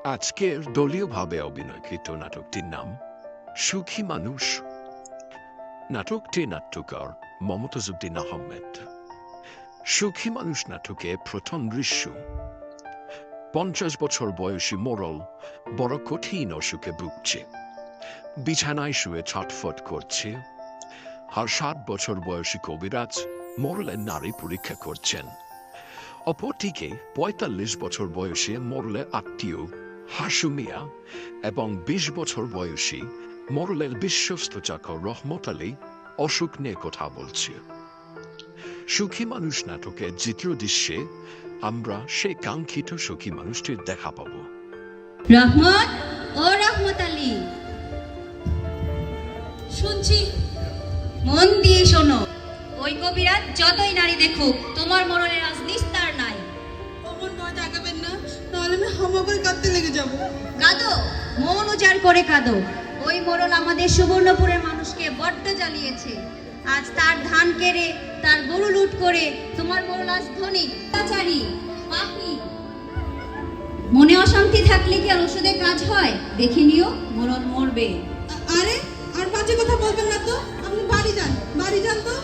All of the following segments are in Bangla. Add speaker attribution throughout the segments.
Speaker 1: আজকের দলীয়ভাবে অভিনয়কৃত নাটকটির নাম সুখী মানুষ। নাটকটির নাট্যকার মমতাজউদ্দিন আহমেদ। সুখী মানুষ নাটকে প্রথম দৃশ্য 50 বছর বয়সী মোড়ল বড় কঠিন অসুখে ভুগছে, বিছানায় শুয়ে ছটফট করছে। আর 60 বছর বয়সী কবিরাজ মোড়লের নারী পরীক্ষা করছেন। অপরদিকে 45 বছর বয়সী মোড়লের আত্মীয় হাসু মিয়া এবং 20 বছর বয়সী মোড়লের বিশ্বস্ত চাকর রহমত আলী অসুখ নিয়ে কথা বলছে। সুখী মানুষ নাটকের দ্বিতীয় দৃশ্যে আমরা সেই কাঙ্ক্ষিত সুখী মানুষটির দেখা পাব।
Speaker 2: রহমত ও রহমত আলী,
Speaker 3: শুনছি।
Speaker 2: মন দিয়ে শোনো। ওই কবিরাজ যতই নারী দেখুক, তোমার মোড়লের আজ নিস্তার নাই।
Speaker 3: অমন ভয় দেখাবেন না, নাহলে আমি হামা করে কাঁদতে লেগে যাব।
Speaker 2: কাঁদো, মন উজাড় করে কাঁদো। ওই মোড়ল আমাদের সুবর্ণপুরের মানুষকে বড্ড জ্বালিয়েছে। আজ তার ধান কেড়ে, তার গরু লুট করে তোমার মোড়ল আজ ধনী, অত্যাচারী, পাপী। মনে অশান্তি থাকলে কি আর ওষুধে কাজ হয়? দেখে নিও, মোড়ল মরবে।
Speaker 3: আরে আর বাজে কথা বলবেন না তো। আপনি বাড়ি যান, বাড়ি যান তো।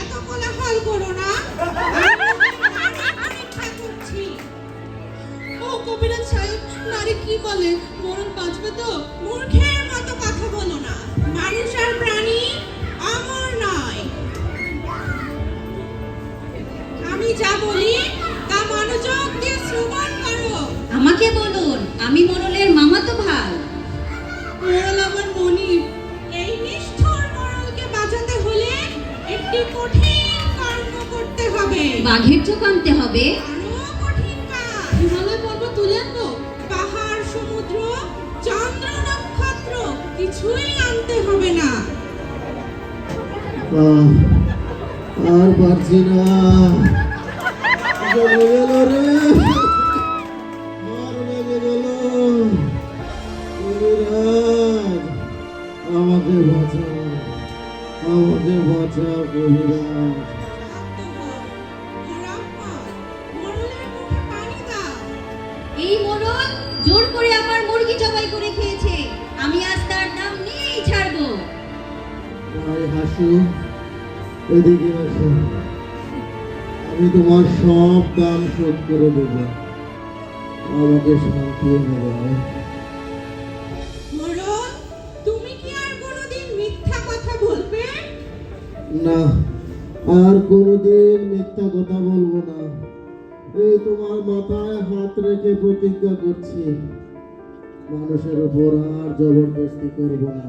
Speaker 3: এত কোলাহল করো না। পরীক্ষা করছি। ও কবিরাজ সাহেব, নারী কি বলে? মরণ বাঁচবে তো? মূর্খের মতো কথা বলো না। মানুষ আর প্রাণী অমর নয়। আমি যা বলি তা মনোযোগ দিয়ে শ্রবণ করো।
Speaker 2: আমাকে বলুন, আমি মোড়লের মামাতো ভাই।
Speaker 3: মোড়ল আমার মনিব। এই নিষ্ঠুর মোড়লকে বাঁচাতে হলে একটি কঠিন কর্ম করতে হবে।
Speaker 2: বাঘের চোখ আনতে হবে।
Speaker 3: আরো কঠিন কাজ। হিমালয় পর্বত তুলে আনবো। পাহাড়, সমুদ্র, চন্দ্র, নক্ষত্র কিছুই আনতে হবে না।
Speaker 4: আর পারছি না, লেগে গেল রে, আর লেগে গেল। কবিরাজ, আমাকে বাঁচা, আমাকে বাঁচা কবিরাজ।
Speaker 3: মোড়লের মুখে পানি দাও।
Speaker 2: এই মোড়ল জোর করে আমার মুরগি জবাই করে খেয়েছে। আমি আজ তার দাম নিয়েই ছাড়বো।
Speaker 4: আরে হাসু, এদিকে আসো, আমি তোমার সব দাম শোধ করে দেব। আমাকে শান্তি এনে দাও।
Speaker 3: মোড়ল, তুমি কি আর কোনোদিন মিথ্যা কথা বলবে?
Speaker 4: না, আর কোনোদিন মিথ্যা কথা বলবো না। এই তোমার মাথায় হাত রেখে প্রতিজ্ঞা করছি, মানুষের উপর আর জবরদস্তি করবো না।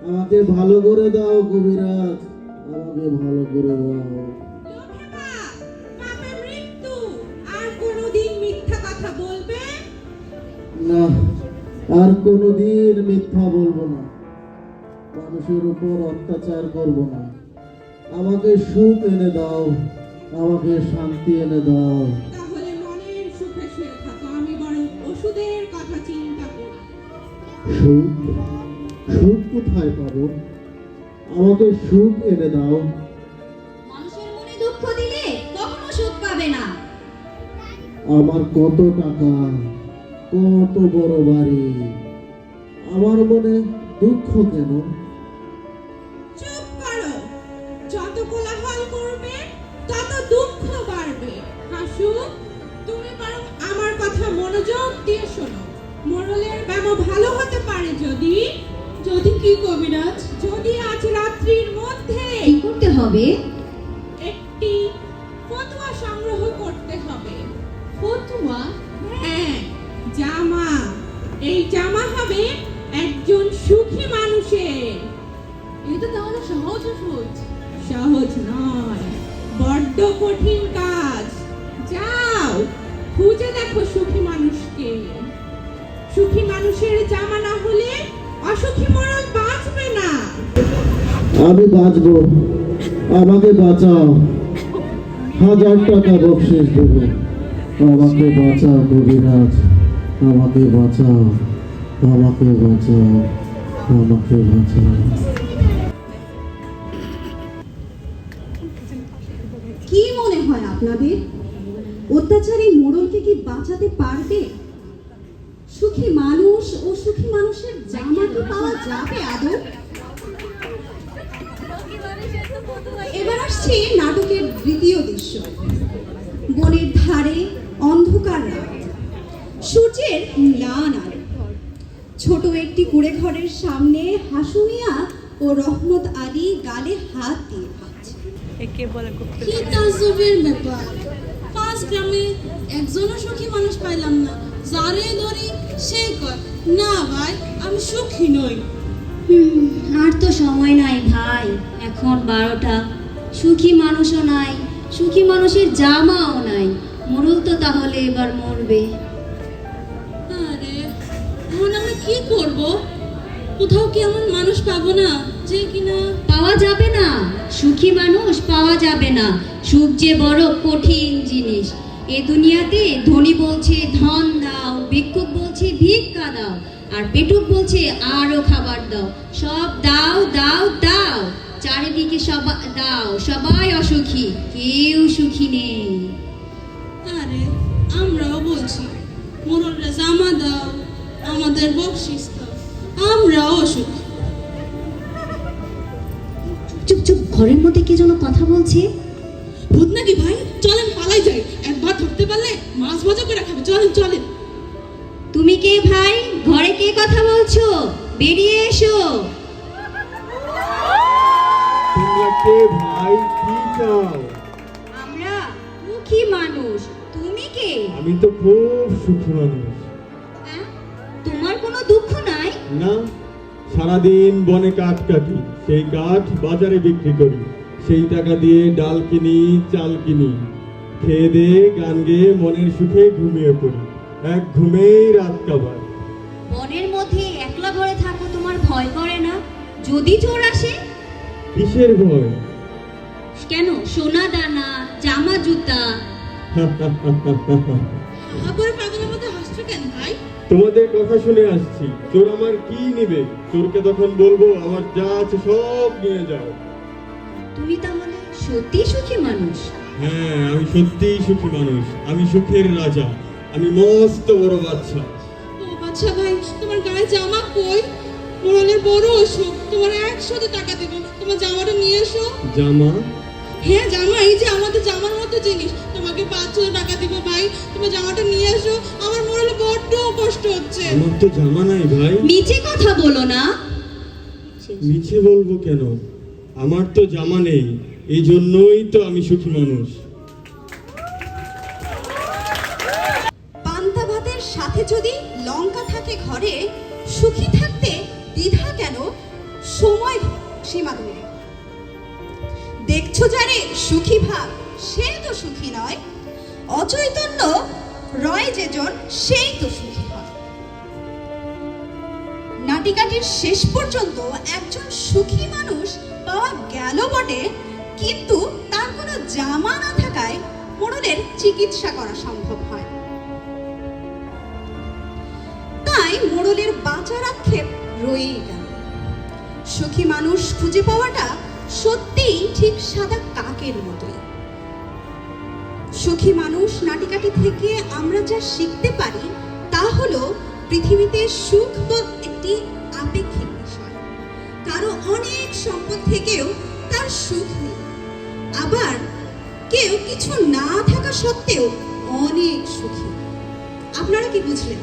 Speaker 4: আমাকে ভালো করে দাও কবিরাজ, আমাকে ভালো করে দাও।
Speaker 3: লোভে পাপ, পাপে মৃত্যু। আর কোনোদিন মিথ্যা কথা বলবে?
Speaker 4: না, আর কোনোদিন মিথ্যা বলবো না। মানুষের উপর অত্যাচার করব না। আমাকে সুখ এনে দাও, আমাকে শান্তি এনে দাও।
Speaker 3: তাহলে মনের সুখে শুয়ে থাকো, আমি বরং ওষুধের কথা চিন্তা করি।
Speaker 4: সুখ, সুখ কোথায় পাবো? আমাকে সুখ এনে দাও।
Speaker 2: মানুষের মনে দুঃখ দিলে কখনো সুখ পাবে না।
Speaker 4: আমার কত টাকা, কত বড় বাড়ি, আমার মনে দুঃখ কেন?
Speaker 3: চুপ করো। যত কোলাহল করবে তত দুঃখ বাড়বে। হাসু, তুমি বরং আমার কথা মনোযোগ দিয়ে শোনো। মোড়লের ব্যামো ভালো হতে পারে যদি। যদি কি কবিরাজ? যদি আজ রাত্রির মধ্যে
Speaker 2: কি করতে হবে?
Speaker 3: একটি ফতুয়া সংগ্রহ করতে হবে। ফতুয়া? হ্যাঁ, জামা। এই জামা হবে একজন সুখী মানুষের। এটা তাহলে সহজ ওষুধ? সহজ নয়, বড্ড কঠিন কাজ। যাও, খুঁজে দেখো সুখী মানুষকে। সুখী মানুষের জামা না হলে অসুখী মোড়ল বাঁচবে না।
Speaker 4: আমি বাঁচবো, আমাকে বাঁচাও। 1000 টাকা বকশিশ দেব। আমাকে বাঁচাও কবিরাজ, আমাকে বাঁচাও, আমাকে বাঁচাও, আমাকে বাঁচাও।
Speaker 2: কি মনে হয় আপনাদের?
Speaker 5: অত্যাচারী মোড়লকে কি বাঁচাতে পারবে? সুখী মানুষ ও সুখী মানুষের জামা কি পাওয়া যাবে আদৌ? এবার আসছে নাটকের দ্বিতীয় দৃশ্য। বনের ধারে অন্ধকার রাত, সূর্যের ম্লান আলো। ছোট একটি কুড়ে ঘরের সামনে হাসু মিয়া ও রহমত আলী গালে হাত দিয়ে ভাবছে।
Speaker 3: কি তাজ্জবের ব্যাপার, 5 গ্রামে একজনও সুখী মানুষ পাইলাম না। যারে ধরি সে কয় না ভাই আমি সুখী নই।
Speaker 2: আর তো সময় নাই ভাই, এখন 12টা। সুখী মানুষও নাই, সুখী মানুষের জামাও নাই। মোড়ল তো তাহলে এবার মরবে।
Speaker 3: আরে এখন আমি কি করব? কোথাও কি এমন মানুষ পাবো না যে কিনা?
Speaker 2: পাওয়া যাবে না, সুখী মানুষ পাওয়া যাবে না। সুখ যে বড় কঠিন জিনিস। এ দুনিয়াতে ধনী বলছে ধন দাও, ভিক্ষুক বলছে ভিক্ষা দাও, আর পেটুক বলছে আরো খাবার দাও। সব দাও দাও দাও, চারিদিকে সবাই দাও, সবাই অসুখী, কেউ সুখী নেই।
Speaker 3: আরে আমরাও বলছি মোড়লরা জামা দাও, আমাদের বকশিস দাও, আমরাও সুখী।
Speaker 2: চুপ চুপ, ঘরের মধ্যে কে যেন কথা বলছে।
Speaker 3: ভূত নাকি ভাই? চলেন পালাই যাই, একবার ধরতে পারলে মাছ ভাজা করে খাবে। চলেন চলেন।
Speaker 2: তুমি কে ভাই? ঘরে কে কথা বলছো? বেরিয়ে এসো।
Speaker 6: তোমরা কে ভাই? কি চাও?
Speaker 2: আমরা সুখী মানুষ, তুমি কে?
Speaker 6: আমি তো খুব সুখী মানুষ।
Speaker 2: হ্যাঁ? তোমার কোনো দুঃখ নাই?
Speaker 6: না, সারাদিন বনে কাঠ কাটি, সেই কাঠ বাজারে বিক্রি করি, সেই টাকা দিয়ে ডাল কিনি, চাল কিনি, খেয়ে দিয়ে গান গেয়ে মনের সুখে ঘুমিয়ে পড়ি। এক ঘুমেই রাত কাবার।
Speaker 2: বনের মধ্যে একলা ঘরে থাকো, তোমার ভয় করে না যদি চোর আসে?
Speaker 6: কিসের ভয়?
Speaker 2: কেন, সোনা দানা, জামা জুতা।
Speaker 3: হা করে পাগলের মতো হাসছো কেন ভাই?
Speaker 6: তোমাদের কথা শুনে আসছি। চোর আমার কি নিবে? চোরকে তখন বলবো আমার যা আছে সব নিয়ে যাও।
Speaker 2: তুমি তাহলে সত্যি সুখী মানুষ?
Speaker 6: হ্যাঁ, আমি সত্যিই সুখী মানুষ। আমি সুখের রাজা। আমি মস্ত বড় বাচ্চা।
Speaker 3: ও বাচ্চা ভাই, তোমার গায়ে জামা কই? মোড়লের বড় অসুখ, তোমার 100 টাকা দেবো, তোমার জামাটা নিয়ে এসো।
Speaker 6: জামা?
Speaker 3: হ্যাঁ জামা, এই যে আমাদের জামার মতো জিনিস। তোমাকে 500 টাকা দিব ভাই, তোমার জামাটা নিয়ে এসো। আমার মোড়লে বড্ড কষ্ট হচ্ছে।
Speaker 6: আমার তো জামা নাই ভাই।
Speaker 2: মিছে কথা বলো না।
Speaker 6: মিছে বলবো কেন? আমার তো জামা নেই, এই জন্যই তো আমি সুখী মানুষ।
Speaker 5: পান্তা ভাতের সাথে যদি লঙ্কা থাকে ঘরে, সুখী থাকতে দ্বিধা কেন? সময় সীমা ধরে দেখছো যারে সুখী ভাব, সে তো সুখী নয়। অচৈতন্য রয় যেজন, সেই তো সুখী হয়। নাটিকাটির শেষ পর্যন্ত একজন সুখী মানুষ পাওয়া গেল বটে, কিন্তু তার কোনো জামা না থাকায় মোড়লের চিকিৎসা করা সম্ভব হয়। তাই মোড়লের বাঁচার আক্ষেপ রয়েই গেল। সুখী মানুষ খুঁজে পাওয়াটা সত্যিই ঠিক সাদা কাকের মতোই। সুখী মানুষ নাটিকাটি থেকে আমরা যা শিখতে পারি তা হলো পৃথিবীতে সুখ একটি আপেক্ষিক বিষয়। কারো অনেক সম্পদ থেকেও তার সুখ নেই, আবার কেউ কিছু না থাকা সত্ত্বেও অনেক সুখী। আপনারা কি বুঝলেন?